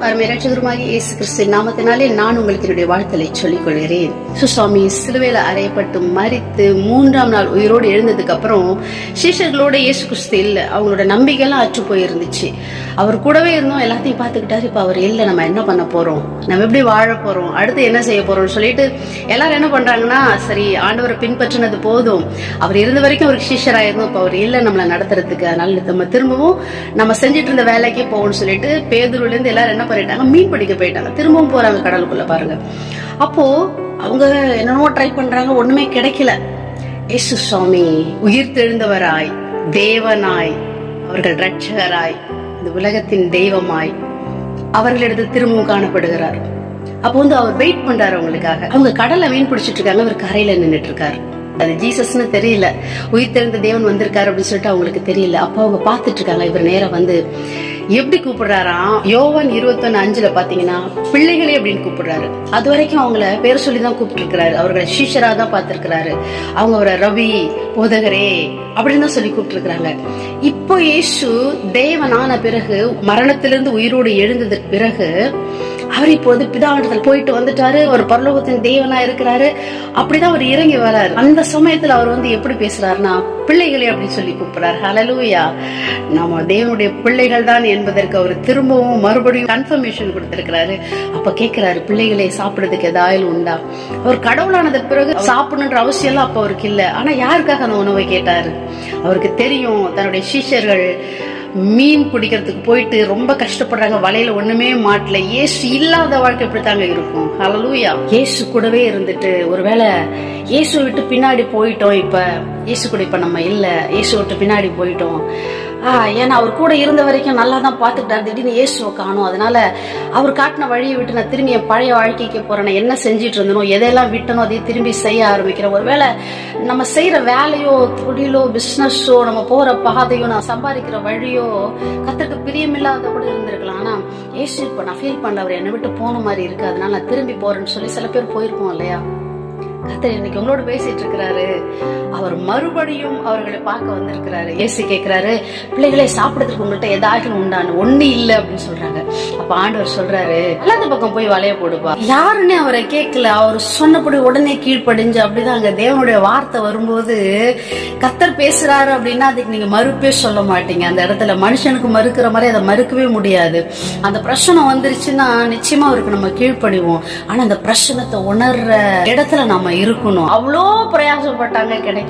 அருமை இரட்சகருமாகிய இயேசு கிறிஸ்துவின் நாமத்தினாலே நான் உங்களுக்கு என்னுடைய வாழ்த்தலை சொல்லிக் கொள்கிறேன். சுவாமி சிலுவையில அறையப்பட்டு மரித்து 3ஆம் நாள் உயிரோடு எழுந்ததுக்கு அப்புறம் சீஷர்களோட இயேசு கிறிஸ்து இல்ல. அவங்களோட நம்பிக்கையெல்லாம் அற்று போயிருந்துச்சு. அவர் கூடவே இருந்தோம், எல்லாத்தையும் பார்த்துக்கிட்டாரு. இப்ப அவர் இல்ல, நம்ம என்ன பண்ண போறோம், நம்ம எப்படி வாழ போறோம், அடுத்து என்ன செய்ய போறோம்னு சொல்லிட்டு எல்லாரும் என்ன பண்றாங்கன்னா, சரி ஆண்டவரை பின்பற்றினது போதும், அவர் இருந்த வரைக்கும் அவருக்கு சீஷராயிருந்தோம், இப்ப அவர் இல்ல நம்மளை நடத்துறதுக்கு, அதனால நம்ம திரும்பவும் நம்ம செஞ்சிட்டு இருந்த வேலைக்கே போகணும்னு சொல்லிட்டு பேதுருல இருந்து எல்லாரும் என்ன பண்ணிட்டாங்க, மீன் பிடிக்க போயிட்டாங்க. திரும்பவும் போறாங்க கடலுக்குள்ள. பாருங்க, அப்போ அவங்க என்னென்னமோ ட்ரை பண்றாங்க, ஒண்ணுமே கிடைக்கல. இயேசு சுவாமி உயிர் தெழுந்தவராய், தேவனாய், அவர்கள் ரட்சகராய், இந்த உலகத்தின் தெய்வமாய் அவர்களிடத்தில் திரும்பவும் காணப்படுகிறார். அப்போ அவர் வெயிட் பண்றாரு அவங்களுக்காக. அவங்க கடலை மீன் பிடிச்சிட்டு இருக்காங்க, அவர் கரையில நின்றுட்டு இருக்காரு. அது ஜீசஸ்ன்னு தெரியல, உயிர் தெரிந்த தேவன் வந்திருக்காரு அப்படின்னு சொல்லிட்டு அவங்களுக்கு தெரியல. அப்ப அவங்க பாத்துட்டு இருக்காங்க. இவர் நேரம் வந்து எப்படி கூப்பிடுறாராம், யோவான் 21:5 பாத்தீங்கன்னா பிள்ளைகளே அப்படின்னு கூப்பிடுறாரு. அது வரைக்கும் அவங்கள பேர் சொல்லிதான் கூப்பிட்டு இருக்கிறாரு. அவர்களை சீஷரா தான் பார்த்திருக்கிறாரு. அவங்க அவரை ரவி, போதகரே அப்படின்னு தான் சொல்லி கூப்பிட்டு இருக்கிறாங்க. இப்போ இயேசு தேவனான பிறகு, மரணத்திலிருந்து உயிரோடு எழுந்ததுக்கு பிறகு அவர் இப்போது பிதாவிடத்தில் போயிட்டு வந்துட்டாரு. ஒரு பரலோகத்தின் தேவனா இருக்கிறாரு. அப்படிதான் அவர் இறங்கி வராரு. அந்த சமயத்துல அவர் வந்து எப்படி பேசுறாருன்னா, பிள்ளைகளே அப்படின்னு சொல்லி கூப்பிடுறாரு. ஹல்லேலூயா. நம்ம தேவனுடைய பிள்ளைகள் தான் என்பதற்கு அவர் திரும்பவும் மறுபடியும் கன்ஃபர்மேஷன் கொடுத்திருக்கிறாரு. அப்ப கேட்கிறாரு, பிள்ளைகளே சாப்பிடுறதுக்கு ஏதாவது உண்டா? அவர் கடவுளானது பிறகு சாப்பிடணுன்ற அவசியம் எல்லாம் அப்ப அவருக்கு இல்ல. ஆனா யாருக்காக அந்த உணவை கேட்டாரு? அவருக்கு தெரியும், தன்னுடைய சீஷர்கள் மீன் பிடிக்கிறதுக்கு போயிட்டு ரொம்ப கஷ்டப்படுறாங்க, வலையில ஒண்ணுமே மாட்டல. இயேசு இல்லாத வாழ்க்கை இப்படித்தாங்க இருக்கும். ஹல்லேலூயா. இயேசு கூடவே இருந்துட்டு, ஒருவேளை இயேசு விட்டு பின்னாடி போயிட்டோம், இப்ப இயேசு கூட இப்ப நம்ம இல்ல, இயேசு விட்டு பின்னாடி போயிட்டோம். ஏன்னா அவர் கூட இருந்த வரைக்கும் நல்லா தான் பாத்துக்கிட்டாரு. திடீர்னு இயேசுவை காணும். அதனால அவர் காட்டின வழியை விட்டு நான் திரும்பி என் பழைய வாழ்க்கைக்கு போறேன். என்ன செஞ்சிட்டு இருந்தனோ, எதையெல்லாம் விட்டனோ அதையே திரும்பி செய்ய ஆரம்பிக்கிறேன். ஒருவேளை நம்ம செய்யற வேலையோ, தொழிலோ, பிசினஸோ, நம்ம போற பாதையோ, நான் சம்பாதிக்கிற வழியோ கர்த்தருக்கு பிரியமில்லாத கூட இருந்திருக்கலாம். ஆனா இயேசு இப்ப நான் ஃபீல் பண்ணல, அவர் என்னை விட்டு போன மாதிரி இருக்கு, அதனால நான் திரும்பி போறேன்னு சொல்லி சில பேர் போயிருக்கோம் இல்லையா? கர்த்தர் இன்னைக்கு உங்களோட பேசிட்டு இருக்கிறாரு. அவர் மறுபடியும் அவர்களை பார்க்க வந்திருக்கிறாரு. இயேசு கேட்கிறாரு, பிள்ளைகளை சாப்பிடறதுக்கு உங்கள்கிட்ட ஏதாவது உண்டான்னு? ஒண்ணு இல்ல அப்படின்னு சொல்றாங்க. அப்ப ஆண்டவர் சொல்றாரு, எல்லாத்த பக்கம் போய் வலைய போடுப்பா. யாருன்னு அவரை கேட்கல, அவர் சொன்னபடி உடனே கீழ்ப்படிஞ்சு. அப்படிதான் அங்க தேவனுடைய வார்த்தை வரும்போது கர்த்தர் பேசுறாரு அப்படின்னா அதுக்கு நீங்க மறுப்பே சொல்ல மாட்டீங்க. அந்த இடத்துல மனுஷனுக்கு மறுக்கிற மாதிரி அதை மறுக்கவே முடியாது. அந்த பிரச்சனை வந்துருச்சுன்னா நிச்சயமா அவருக்கு நம்ம கீழ்ப்படிவோம். ஆனா அந்த பிரச்சனத்தை உணர்ற இடத்துல நம்ம இருக்கணும். அவ்வளோ பிரயாசப்பட்டாங்க, கிடைக்கல.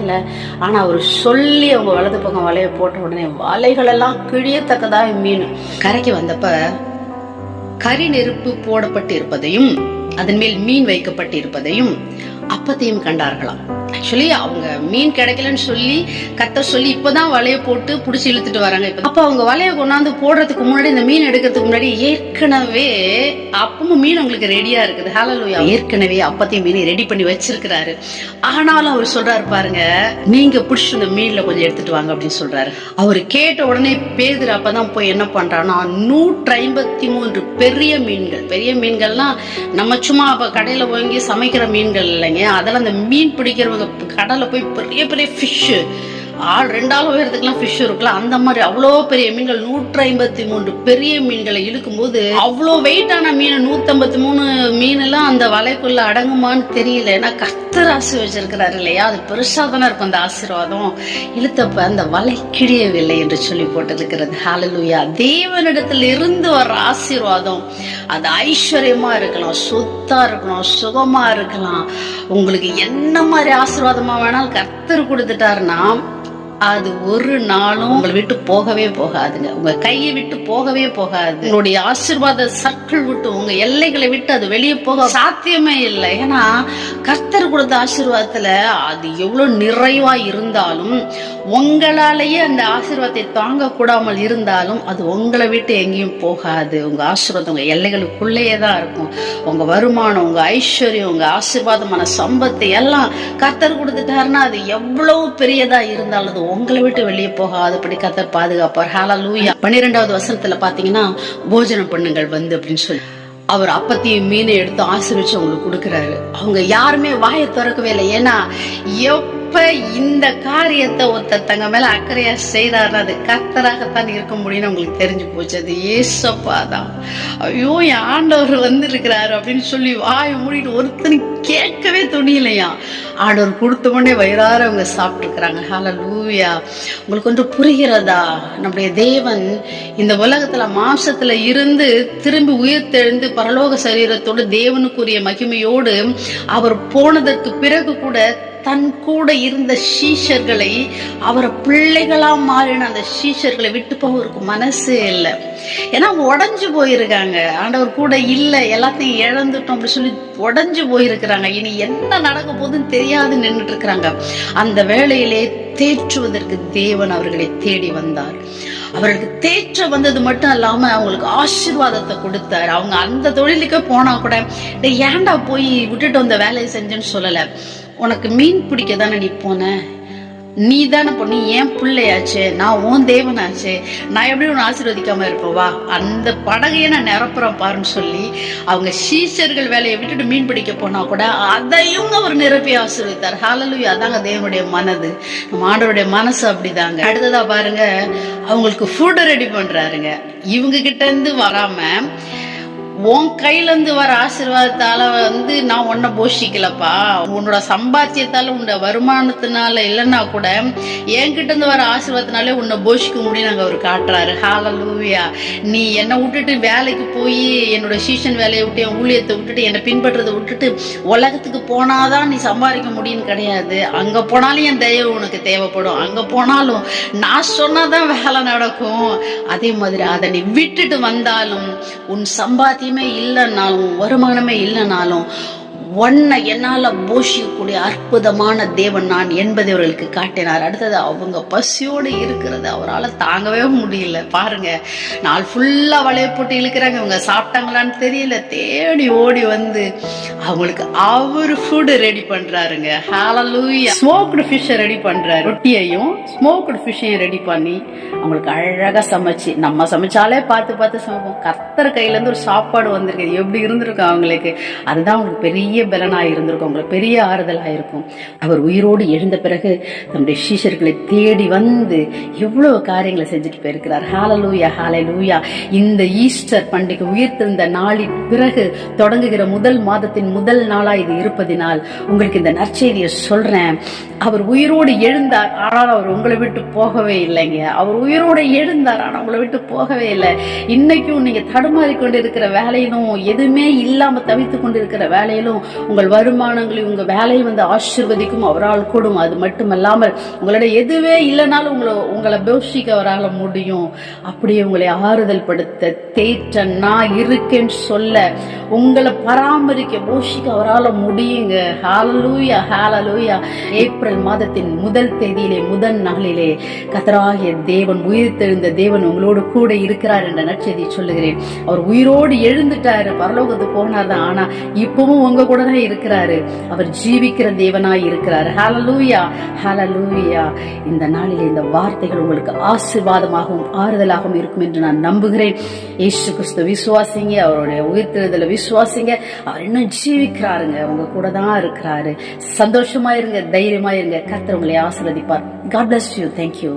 ஆனா அவர் சொல்லி அவங்க வலது பக்கம் வலைய போட்ட உடனே வலைகள் எல்லாம் கிழியத்தக்கதா மீன். கரைக்கு வந்தப்ப கரி நெருப்பு போடப்பட்டு இருப்பதையும் அதன் மேல் மீன் வைக்கப்பட்டு இருப்பதையும் அப்பத்தையும் கண்டார்களாம். ஆக்சுவலி அவங்க மீன் கிடைக்கலன்னு சொல்லி கர்த்தர் சொல்லி இப்பதான் வலைய போட்டு புடிச்சு இழுத்துட்டு வராங்க. அப்ப அவங்க வலைய கொண்டாந்து போடுறதுக்கு முன்னாடி, இந்த மீன் எடுக்கிறதுக்கு முன்னாடி ஏற்கனவே அப்பமும் மீன் உங்களுக்கு ரெடியா இருக்குது. ஹல்லேலூயா. ஏற்கனவே அப்பத்தையும் மீனை ரெடி பண்ணி வச்சிருக்கிறாரு. ஆனாலும் அவர் சொல்றாரு பாருங்க, நீங்க புடிச்சு இந்த மீன்ல கொஞ்சம் எடுத்துட்டு வாங்க அப்படின்னு சொல்றாரு. அவரு கேட்ட உடனே பேதுரு அப்பதான் போய் என்ன பண்றான்னா, 153 பெரிய மீன்கள். பெரிய மீன்கள்னா நம்ம சும்மா கடையில வாங்கி சமைக்கிற மீன்கள் இல்லைங்க. அதெல்லாம் அந்த மீன் பிடிக்கிறவங்க கடல்ல போய் பெரிய பெரிய ஃபிஷ், ஆள் 2 ஆள் உயரத்துக்குலாம் ஃபிஷ் இருக்கலாம். அந்த மாதிரி அவ்வளோ பெரிய மீன்கள், 153 பெரிய மீன்களை இழுக்கும் போது அவ்வளோ வெயிட்டான மீன், 153 மீன் எல்லாம் அந்த வலைக்குள்ள அடங்குமான்னு தெரியல. ஏன்னா கர்த்தர் ஆசீர்வதிச்சிருக்கிறாரு இல்லையா? அது பெருசா தானே இருக்கும் அந்த ஆசீர்வாதம். இழுத்தப்ப அந்த வலை கிழியவில்லை என்று சொல்லி போட்டிருக்கிறது. ஹல்லேலூயா. தேவனிடத்துல இருந்து வர்ற ஆசீர்வாதம் அது ஐஸ்வர்யமா இருக்கலாம், சொத்தா இருக்கலாம், சுகமா இருக்கலாம். உங்களுக்கு என்ன மாதிரி ஆசீர்வாதமா வேணாலும் கர்த்தர் கொடுத்துட்டாருன்னா அது ஒரு நாளும் உங்களை விட்டு போகவே போகாதுங்க. உங்க கையை விட்டு போகவே போகாது. உங்களுடைய ஆசீர்வாத சர்க்கிள் விட்டு, உங்க எல்லைகளை விட்டு அது வெளியே போக சாத்தியமே இல்லை. ஏன்னா கர்த்தர் கொடுத்த ஆசீர்வாதத்துல அது எவ்வளவு நிறைவா இருந்தாலும், உங்களாலேயே அந்த ஆசீர்வாதத்தை தாங்க கூடாமல் இருந்தாலும் அது உங்களை விட்டு எங்கேயும் போகாது. உங்க ஆசீர்வாதம் உங்க எல்லைகளுக்குள்ளேயே தான் இருக்கும். உங்க வருமானம், உங்க ஐஸ்வர்யம், உங்க ஆசீர்வாதமான சம்பத்தை எல்லாம் கர்த்தர் கொடுத்துட்டாருன்னா அது எவ்வளவு பெரியதா இருந்தாலும் அது உங்களை விட்டு வெளியே போகாதபடி கர்த்தர் பாதுகாப்பார். ஹல்லேலூயா. 12வது வசனத்துல பாத்தீங்கன்னா, போஜனம் பண்ணுங்கள் வந்து அப்படின்னு சொல்லி அவர் அப்பத்தையும் மீனை எடுத்து ஆசீர்வதிச்சு அவங்களுக்கு கொடுக்கிறாரு. அவங்க யாருமே வாயை திறக்கவே இல்லை. ஏன்னா எப்ப இந்த காரியத்தை தங்க மேல அக்கறையா செய்யறாரு அது கர்த்தராகத்தான் இருக்க முடியும்னு உங்களுக்கு தெரிஞ்சு போச்சு. அது ஏசப்பா தான். ஐயோ என் ஆண்டவர் வந்திருக்கிறாரு அப்படின்னு சொல்லி வாயை மூடிட்டு ஒருத்தனு கேட்கவே துணியலையா. ஆண்டவர் கொடுத்த உடனே வயிறார அவங்க சாப்பிட்டு இருக்கிறாங்க. ஹல்லேலூயா. உங்களுக்கு ஒன்று புரிகிறதா? நம்முடைய தேவன் இந்த உலகத்துல மாம்சத்துல இருந்து திரும்பி உயிர்த்தெழுந்து பரலோக சரீரத்தோடு தேவனுக்குரிய மகிமையோடு அவர் போனதற்கு பிறகு கூட தன் கூட இருந்த சீஷர்களை, அவரை பிள்ளைகளா மாறின அந்த சீஷர்களை விட்டு போவதற்கு மனசே இல்லை. ஏன்னா உடஞ்சு போயிருக்காங்க. ஆண்டவர் கூட இல்லை, எல்லாத்தையும் இழந்துட்டோம் அப்படி சொல்லி உடஞ்சு போயிருக்கிறாங்க. இனி என்ன நடக்க போகுதுன்னு தெரியாது நின்றுட்டு இருக்கிறாங்க. அந்த வேளையிலே தேற்றுவதற்கு தேவன் அவர்களை தேடி வந்தார். அவர்களுக்கு தேற்ற வந்தது மட்டும் இல்லாம அவங்களுக்கு ஆசீர்வாதத்தை கொடுத்தாரு. அவங்க அந்த தொழிலுக்கு போனா கூட ஏன்டா போய் விட்டுட்டு வந்த வேலையை செஞ்சேன்னு சொல்லல. உனக்கு மீன் பிடிக்க தானே நீ போன, நீ தானே பொண்ணு, ஏன் பிள்ளையாச்சு, நான் உன் தேவனாச்சு, நான் எப்படி உன்னை ஆசீர்வதிக்காம இருப்பவா, அந்த படகையை நான் நிரப்புறேன் பாருன்னு சொல்லி அவங்க சீஷர்கள் வேலையை விட்டுட்டு மீன் பிடிக்க போனா கூட அதையும் அவர் நிரப்பி ஆசீர்வதித்தார். ஹல்லேலூயா. அதாங்க தேவனுடைய மனது. நம்ம ஆண்டவருடைய மனசு அப்படிதாங்க. அடுத்ததா பாருங்க, அவங்களுக்கு ஃபுட் ரெடி பண்றாருங்க. இவங்க கிட்ட இருந்து வராம உன் கையில இருந்து வர ஆசீர்வாதத்தால நான் உன்னை போஷிக்கலப்பா, உன்னோட சம்பாத்தியத்தால உன்னோட வருமானத்தினால இல்லைன்னா கூட என்கிட்ட இருந்து வர ஆசீர்வாதத்தினாலே உன்னை போஷிக்க முடியும் நாங்க அவர் காட்டுறாரு. ஹல்லேலூயா. நீ என்னை விட்டுட்டு வேலைக்கு போய் என்னோட சீசன் வேலையை விட்டு என் ஊழியத்தை விட்டுட்டு என்னை பின்பற்றதை விட்டுட்டு உலகத்துக்கு போனாதான் நீ சம்பாதிக்க முடியும்னு கிடையாது. அங்க போனாலும் என் தயவு உனக்கு தேவைப்படும். அங்க போனாலும் நான் சொன்னாதான் வேலை நடக்கும். அதே மாதிரி அதை நீ விட்டுட்டு வந்தாலும் உன் சம்பாத்தியம் இல்லைன்னாலும் வருமானமே இல்லைனாலும் ஒன்ன என்னால போஷிக்கக்கூடிய அற்புதமான தேவன் நான் என்பதை அவர்களுக்கு காட்டினார். அடுத்தது அவங்க பசியோடு இருக்கிறது அவரால் தாங்கவே முடியல. பாருங்க, நாள் ஃபுல்லா வளைய போட்டு இழுக்கிறாங்க. இவங்க சாப்பிட்டாங்களான்னு தெரியல. தேடி ஓடி வந்து அவங்களுக்கு அவரு ஃபுட் ரெடி பண்றாருங்க. ஹல்லேலூயா. ஸ்மோக்டு ஃபிஷ் ரெடி பண்றாரு. ரொட்டியையும் ஸ்மோக்டு ஃபிஷ்ஷையும் ரெடி பண்ணி அவங்களுக்கு அழகா சமைச்சு, நம்ம சமைச்சாலே பார்த்து பார்த்து சமைப்போம். கர்த்தர் கையில இருந்து ஒரு சாப்பாடு வந்திருக்கு. எப்படி இருந்திருக்கும் அவங்களுக்கு? அதுதான் அவங்களுக்கு பெரிய பலனா இருந்திருக்கும், உங்களுக்கு பெரிய ஆறுதலா இருக்கும். அவர் உயிரோடு எழுந்த பிறகு தம்முடைய சீஷர்களை தேடி வந்து எவ்வளவு காரியங்களை செஞ்சுட்டு போயிருக்கிறார். ஹல்லேலூயா, ஹல்லேலூயா. இந்த ஈஸ்டர் பண்டிகை உயிர்த்தெழுந்த நாளின் பிறகு தொடங்குகிற முதல் மாதத்தின் முதல் நாளா இது இருப்பதினால் உங்களுக்கு இந்த நற்செய்தியை சொல்றேன். அவர் உயிரோடு எழுந்தார், ஆனால் அவர் உங்களை விட்டு போகவே இல்லைங்க. அவர் உயிரோடு எழுந்தார், ஆனால் உங்களை விட்டு போகவே இல்லை. இன்னைக்கும் நீங்க தடுமாறி கொண்டு இருக்கிற வேலையிலும், எதுவுமே இல்லாம தவித்து கொண்டு இருக்கிற வேலையிலும் உங்கள் வருமானங்களை உங்க வேலையை ஆசீர்வதிக்கும் அவரால் கூடும். அது மட்டுமல்லாமல் உங்களோட எதுவே இல்லைனாலும் உங்களை போஷிக்க அவரால் முடியும். அப்படியே உங்களை ஆறுதல் படுத்த, தேற்ற, நான் இருக்கேன்னு சொல்ல, உங்களை பராமரிக்க, போஷிக்க அவரால் முடியுங்க. ஹல்லேலூயா, ஹல்லேலூயா. ஏப்ரல் மாதத்தின் முதல் தேதியிலே, முதல் நாளிலே கர்த்தராகிய தேவன், உயிர்த்தெழுந்த தேவன் உங்களோடு கூட இருக்கிறார் என்ற நற்செய்தி சொல்லுகிறேன். அவர் உயிரோடு எழுந்துட்டாரு, பரலோகத்துக்கு போனார்தான். ஆனா இப்பவும் உங்க கூட தான் இருக்கிறாரு. அவர் ஜீவிக்கிற தேவனாய் இருக்கிறார். ஹல்லேலூயா, ஹல்லேலூயா. இந்த நாளிலே இந்த வார்த்தைகள் உங்களுக்கு ஆசீர்வாதமாகவும் ஆறுதலாகவும் இருக்கும் என்று நான் நம்புகிறேன். இயேசு கிறிஸ்து விசுவாசிங்க, அவருடைய உயிர்த்தெழுதலை விசுவாசிங்க. அவர் இன்னும் ஜீவிக்கிறாருங்க, உங்க கூட தான் இருக்கிறாரு. சந்தோஷமா இருங்க, தைரியமா இருங்க. கர்த்தர் உங்களை ஆசீர்வதிப்பார். God bless you. Thank you.